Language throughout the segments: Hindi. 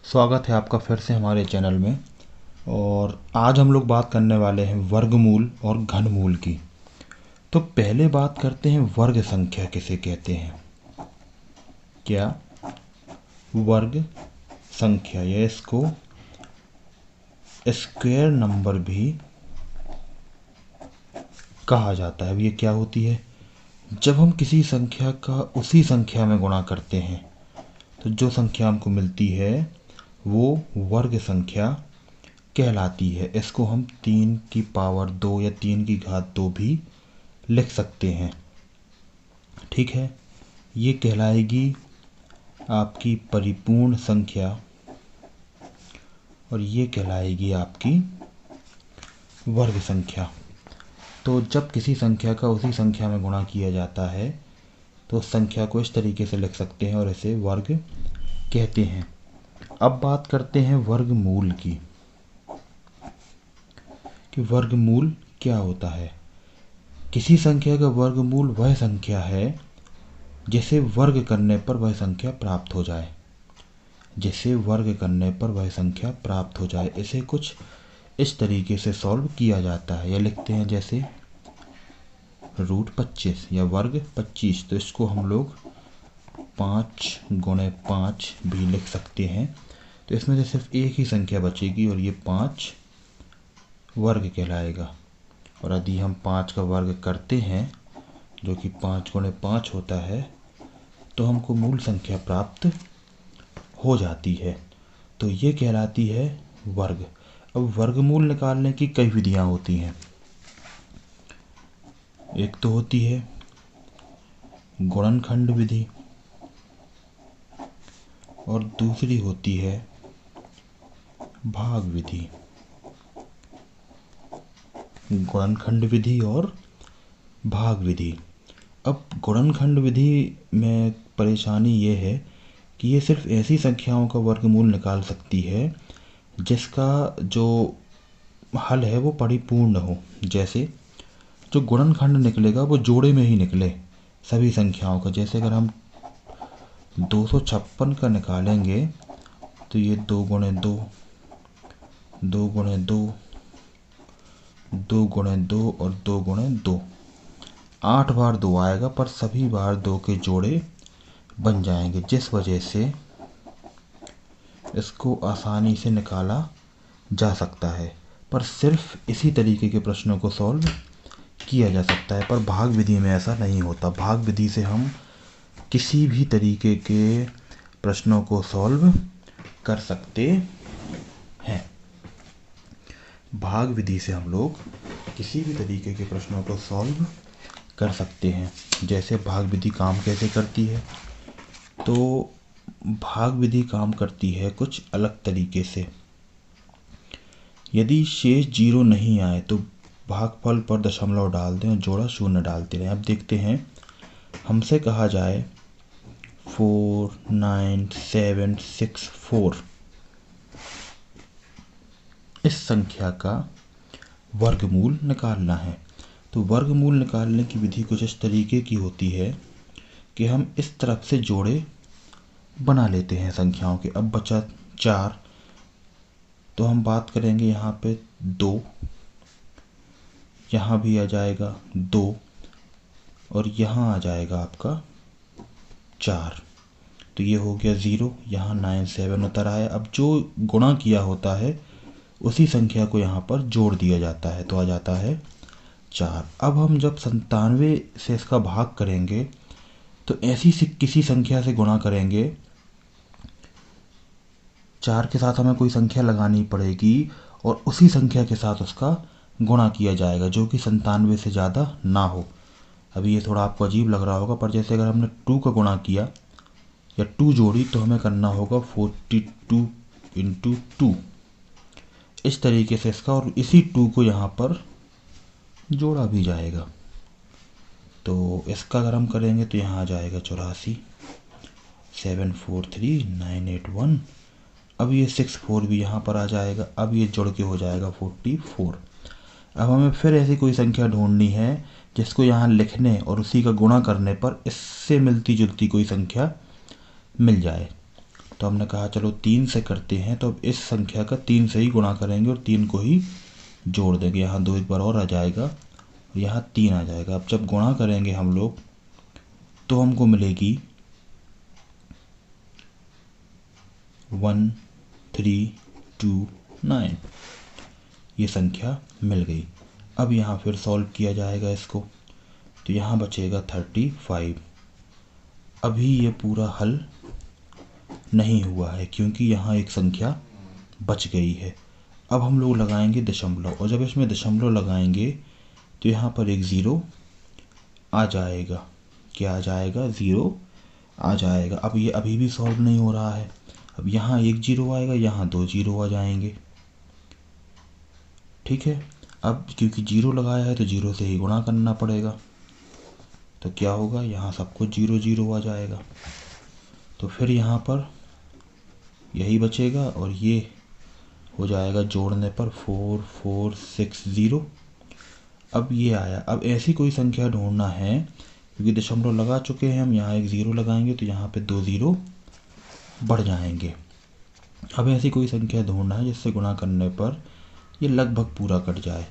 स्वागत है आपका फिर से हमारे चैनल में। और आज हम लोग बात करने वाले हैं वर्गमूल और घनमूल की। तो पहले बात करते हैं वर्ग संख्या किसे कहते हैं। क्या वर्ग संख्या या इसको स्क्वायर नंबर भी कहा जाता है। अब ये क्या होती है? जब हम किसी संख्या का उसी संख्या में गुणा करते हैं तो जो संख्या हमको मिलती है वो वर्ग संख्या कहलाती है। इसको हम 3 की पावर 2 या 3 की घात 2 भी लिख सकते हैं। ठीक है, ये कहलाएगी आपकी परिपूर्ण संख्या और ये कहलाएगी आपकी वर्ग संख्या। तो जब किसी संख्या का उसी संख्या में गुणा किया जाता है तो उस संख्या को इस तरीके से लिख सकते हैं और इसे वर्ग कहते हैं। अब बात करते हैं वर्गमूल की कि वर्गमूल क्या होता है। किसी संख्या का वर्गमूल वह संख्या है जिसे वर्ग करने पर वह संख्या प्राप्त हो जाए। जिसे वर्ग करने पर वह संख्या प्राप्त हो जाए, इसे कुछ इस तरीके से सॉल्व किया जाता है। या लिखते हैं जैसे √25 या वर्ग 25। तो इसको हम लोग 5 × 5 भी लिख सकते हैं। तो इसमें से सिर्फ एक ही संख्या बचेगी और ये 5 वर्ग कहलाएगा। और यदि हम 5 का वर्ग करते हैं जो कि 5 × 5 होता है तो हमको मूल संख्या प्राप्त हो जाती है। तो ये कहलाती है वर्ग। अब वर्गमूल निकालने की कई विधियां होती हैं। एक तो होती है गुणनखंड विधि और दूसरी होती है भाग विधि। गुणनखंड विधि और भाग विधि। अब गुणनखंड विधि में परेशानी ये है कि ये सिर्फ ऐसी संख्याओं का वर्गमूल निकाल सकती है जिसका जो हल है वो परिपूर्ण हो। जैसे जो गुणनखंड निकलेगा वो जोड़े में ही निकले सभी संख्याओं का। जैसे अगर हम 256 का निकालेंगे तो ये 2 × 2, 2 × 2, 2 × 2 और 2 × 2, 8 बार 2 आएगा पर सभी बार 2 के जोड़े बन जाएंगे, जिस वजह से इसको आसानी से निकाला जा सकता है। पर सिर्फ इसी तरीके के प्रश्नों को सॉल्व किया जा सकता है, पर भाग विधि में ऐसा नहीं होता। भाग विधि से हम किसी भी तरीके के प्रश्नों को सॉल्व कर सकते हैं। भाग विधि से हम लोग किसी भी तरीके के प्रश्नों को सॉल्व कर सकते हैं। जैसे भाग विधि काम कैसे करती है, तो भाग विधि काम करती है कुछ अलग तरीके से। यदि शेष 0 नहीं आए तो भागफल पर दशमलव डाल दें और जोड़ा 0 डालते रहें। अब देखते हैं, हमसे कहा जाए 49764 इस संख्या का वर्गमूल निकालना है। तो वर्गमूल निकालने की विधि कुछ इस तरीके की होती है कि हम इस तरफ से जोड़े बना लेते हैं संख्याओं के। अब बचा 4, तो हम बात करेंगे यहाँ पे 2, यहाँ भी आ जाएगा 2 और यहाँ आ जाएगा आपका 4। तो ये हो गया 0, यहाँ 97 उतर आया। अब जो गुणा किया होता है उसी संख्या को यहाँ पर जोड़ दिया जाता है तो आ जाता है 4। अब हम जब 97 से इसका भाग करेंगे तो ऐसी किसी संख्या से गुणा करेंगे, 4 के साथ हमें कोई संख्या लगानी पड़ेगी और उसी संख्या के साथ उसका गुणा किया जाएगा जो कि 97 से ज़्यादा ना हो। अभी ये थोड़ा आपको अजीब लग रहा होगा, पर जैसे अगर हमने 2 का गुणा किया या 2 जोड़ी तो हमें करना होगा 42 × 2 इस तरीके से इसका, और इसी 2 को यहाँ पर जोड़ा भी जाएगा। तो इसका अगर हम करेंगे तो यहाँ आ जाएगा 84, 743 981। अब ये 64 भी यहाँ पर आ जाएगा। अब ये जोड़ के हो जाएगा 44। अब हमें फिर ऐसी कोई संख्या ढूंढनी है जिसको यहाँ लिखने और उसी का गुणा करने पर इससे मिलती जुलती कोई संख्या मिल जाए। तो हमने कहा चलो 3 से करते हैं, तो अब इस संख्या का 3 से ही गुणा करेंगे और 3 को ही जोड़ देंगे। यहाँ 2 एक बार और आ जाएगा, यहाँ 3 आ जाएगा। अब जब गुणा करेंगे हम लोग तो हमको मिलेगी 1329, ये संख्या मिल गई। अब यहाँ फिर सॉल्व किया जाएगा इसको, तो यहाँ बचेगा 35। अभी ये पूरा हल नहीं हुआ है क्योंकि यहाँ एक संख्या बच गई है। अब हम लोग लगाएंगे दशमलव, और जब इसमें दशमलव लगाएंगे तो यहाँ पर एक ज़ीरो आ जाएगा। क्या आ जाएगा? ज़ीरो आ जाएगा। अब ये अभी भी सॉल्व नहीं हो रहा है। अब यहाँ एक जीरो आएगा, यहाँ 2 जीरो आ जाएंगे। ठीक है, अब क्योंकि जीरो लगाया है तो जीरो से ही गुणा करना पड़ेगा, तो क्या होगा? यहाँ सब कुछ 0 0 आ जाएगा। तो फिर यहाँ पर यही बचेगा और ये हो जाएगा जोड़ने पर 4460। अब ये आया। अब ऐसी कोई संख्या ढूंढना है, क्योंकि दशमलव लगा चुके हैं हम, यहाँ एक ज़ीरो लगाएंगे तो यहाँ पे 2 ज़ीरो बढ़ जाएंगे। अब ऐसी कोई संख्या ढूंढना है जिससे गुणा करने पर ये लगभग पूरा कट जाए।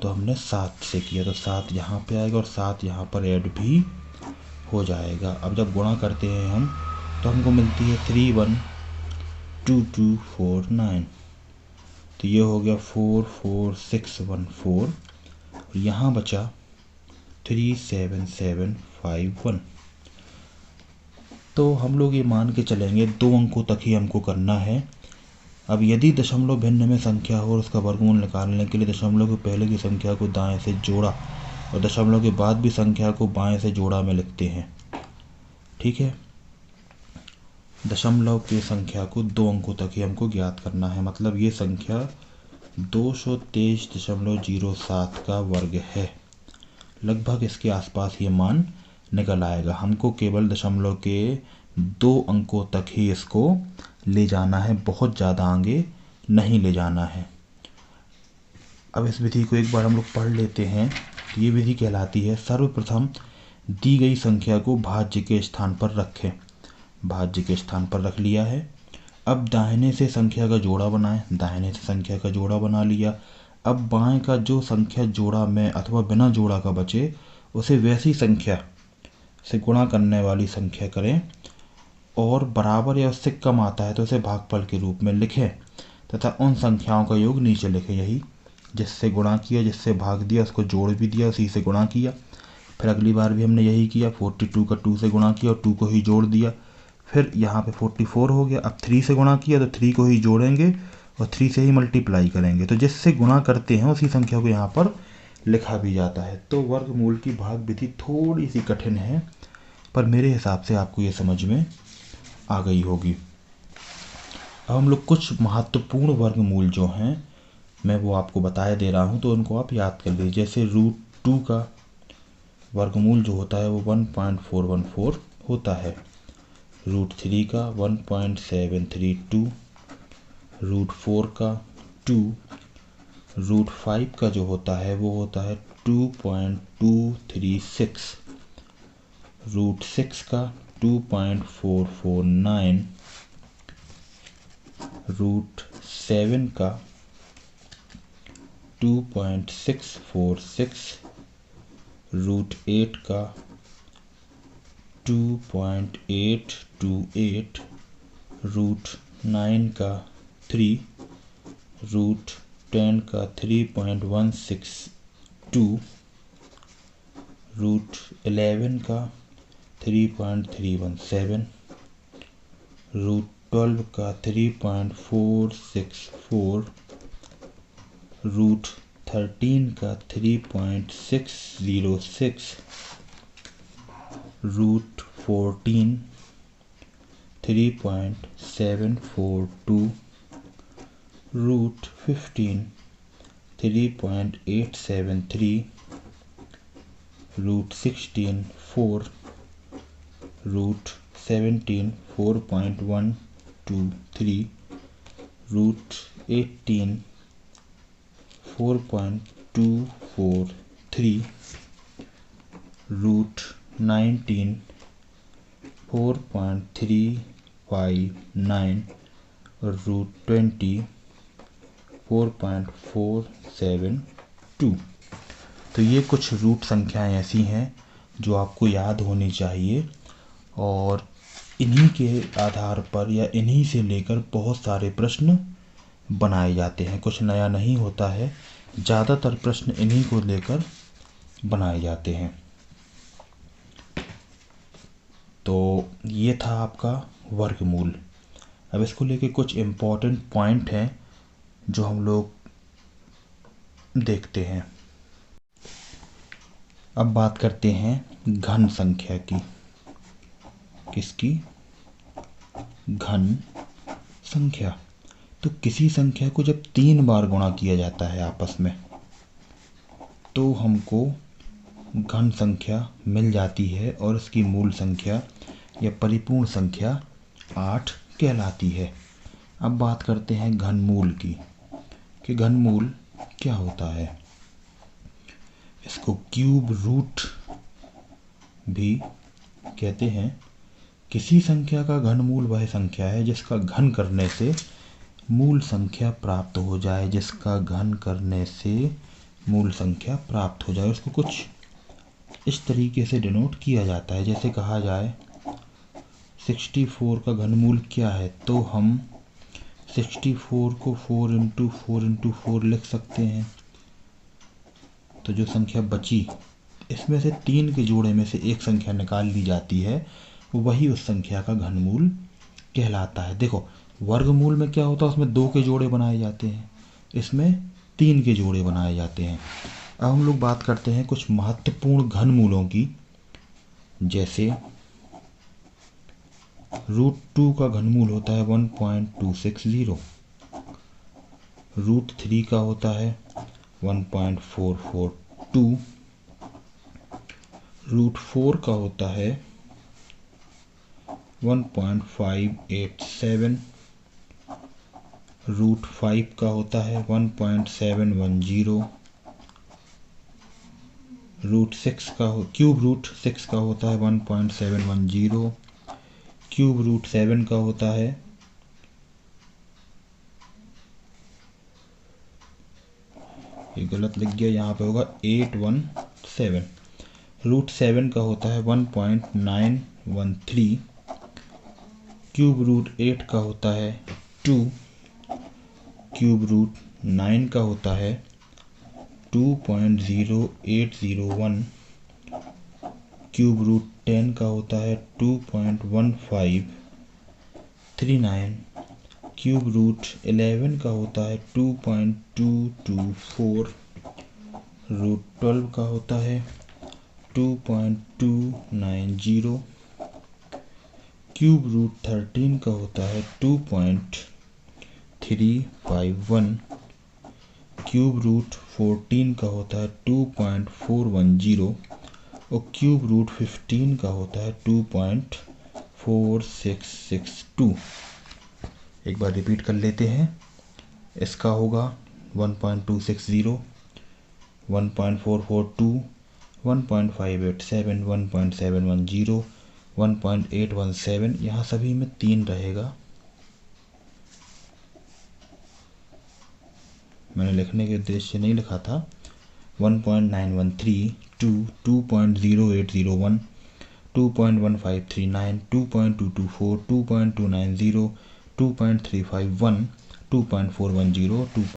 तो हमने 7 से किया, तो 7 यहाँ पे आएगा और 7 यहाँ पर ऐड भी हो जाएगा। अब जब गुणा करते हैं हम तो हमको मिलती है 312249। तो ये हो गया 44614 और यहाँ बचा 37751। तो हम लोग ये मान के चलेंगे 2 अंकों तक ही हमको करना है। अब यदि दशमलव भिन्न में संख्या हो और उसका वर्गमूल निकालने के लिए दशमलव के पहले की संख्या को दाएं से जोड़ा और दशमलव के बाद भी संख्या को बाएं से जोड़ा में लिखते हैं। ठीक है, दशमलव की संख्या को 2 अंकों तक ही हमको ज्ञात करना है। मतलब ये संख्या 223.07 का वर्ग है। लगभग इसके आसपास ये मान निकल आएगा। हमको केवल दशमलव के 2 अंकों तक ही इसको ले जाना है, बहुत ज़्यादा आगे नहीं ले जाना है। अब इस विधि को एक बार हम लोग पढ़ लेते हैं। ये विधि कहलाती है सर्वप्रथम दी गई संख्या को भाज्य के स्थान पर रखें। भाज्य के स्थान पर रख लिया है। अब दाहिने से संख्या का जोड़ा बनाएं। दाहिने से संख्या का जोड़ा बना लिया। अब बाएं का जो संख्या जोड़ा में अथवा बिना जोड़ा का बचे उसे वैसी संख्या से गुणा करने वाली संख्या करें और बराबर या उससे कम आता है तो उसे भागफल के रूप में लिखें तथा उन संख्याओं का योग नीचे लिखें। यही जिससे गुणा किया, जिससे भाग दिया, उसको जोड़ भी दिया, उसी से गुणा किया। फिर अगली बार भी हमने यही किया, 42 का 2 से गुणा किया और 2 को ही जोड़ दिया। फिर यहाँ पे 44 हो गया। अब 3 से गुणा किया तो 3 को ही जोड़ेंगे और 3 से ही मल्टीप्लाई करेंगे। तो जिससे गुणा करते हैं उसी संख्या को यहाँ पर लिखा भी जाता है। तो वर्गमूल की भाग विधि थोड़ी सी कठिन है, पर मेरे हिसाब से आपको ये समझ में आ गई होगी। अब हम लोग कुछ महत्वपूर्ण वर्गमूल जो हैं मैं वो आपको बताया दे रहा हूँ, तो उनको आप याद कर लीजिए। जैसे √2 का वर्गमूल जो होता है वो 1.414 होता है। √3 का 1.732, √4 का 2, √5 का जो होता है वो होता है 2.236, √6 का 2.449, √7 का 2.646, √8 का 2.828, √9 का 3, √10 का 3.162, √11 का 3.317, √12 का 3.464, √13 का 3.606, √14 3.742, √15 3.873, √16 4, √17 4.123, √18 4.243, √19 4.3 4.59 √20 4.472। तो ये कुछ रूट संख्याएं ऐसी हैं जो आपको याद होनी चाहिए और इन्हीं के आधार पर या इन्हीं से लेकर बहुत सारे प्रश्न बनाए जाते हैं। कुछ नया नहीं होता है, ज़्यादातर प्रश्न इन्हीं को लेकर बनाए जाते हैं। तो ये था आपका वर्गमूल। अब इसको लेके कुछ इम्पोर्टेंट पॉइंट हैं जो हम लोग देखते हैं। अब बात करते हैं घन संख्या की। किसकी? घन संख्या। तो किसी संख्या को जब 3 बार गुणा किया जाता है आपस में तो हमको घन संख्या मिल जाती है और इसकी मूल संख्या या परिपूर्ण संख्या 8 कहलाती है। अब बात करते हैं घनमूल की कि घनमूल क्या होता है। इसको क्यूब रूट भी कहते हैं। किसी संख्या का घनमूल वह संख्या है जिसका घन करने से मूल संख्या प्राप्त हो जाए। जिसका घन करने से मूल संख्या प्राप्त हो जाए, उसको कुछ इस तरीके से डिनोट किया जाता है। जैसे कहा जाए 64 का घनमूल क्या है, तो हम 64 को 4 × 4 × 4 लिख सकते हैं। तो जो संख्या बची इसमें से 3 के जोड़े में से एक संख्या निकाल ली जाती है, वही उस संख्या का घनमूल कहलाता है। देखो वर्गमूल में क्या होता है, उसमें 2 के जोड़े बनाए जाते हैं, इसमें 3 के जोड़े बनाए जाते हैं। अब हम लोग बात करते हैं कुछ महत्वपूर्ण घनमूलों की। जैसे √2 का घनमूल होता है 1.260, √3 का होता है 1.442, √4 का होता है 1.587, √5 का होता है 1.710, क्यूब रूट 6 का होता है 1.710, क्यूब रूट 7 का होता है ये गलत लिख गया, यहाँ पे होगा 817, √7 का होता है 1.913, क्यूब रूट 8 का होता है 2, क्यूब रूट 9 का होता है 2.0801, क्यूब रूट 10 का होता है 2.1539, क्यूब रूट 11 का होता है 2.224, रूट 12 का होता है 2.290, क्यूब रूट 13 का होता है 2.351, क्यूब रूट 14 का होता है 2.410 और क्यूब रूट 15 का होता है 2.4662। एक बार रिपीट कर लेते हैं। इसका होगा 1.260, 1.442, 1.587, 1.710, 1.817। यहाँ सभी में 3 रहेगा। मैंने लिखने के उद्देश्य से नहीं लिखा था। 1.913, 2.0801, 2.1539, 2.224, 2.290, 2.351, 2.410,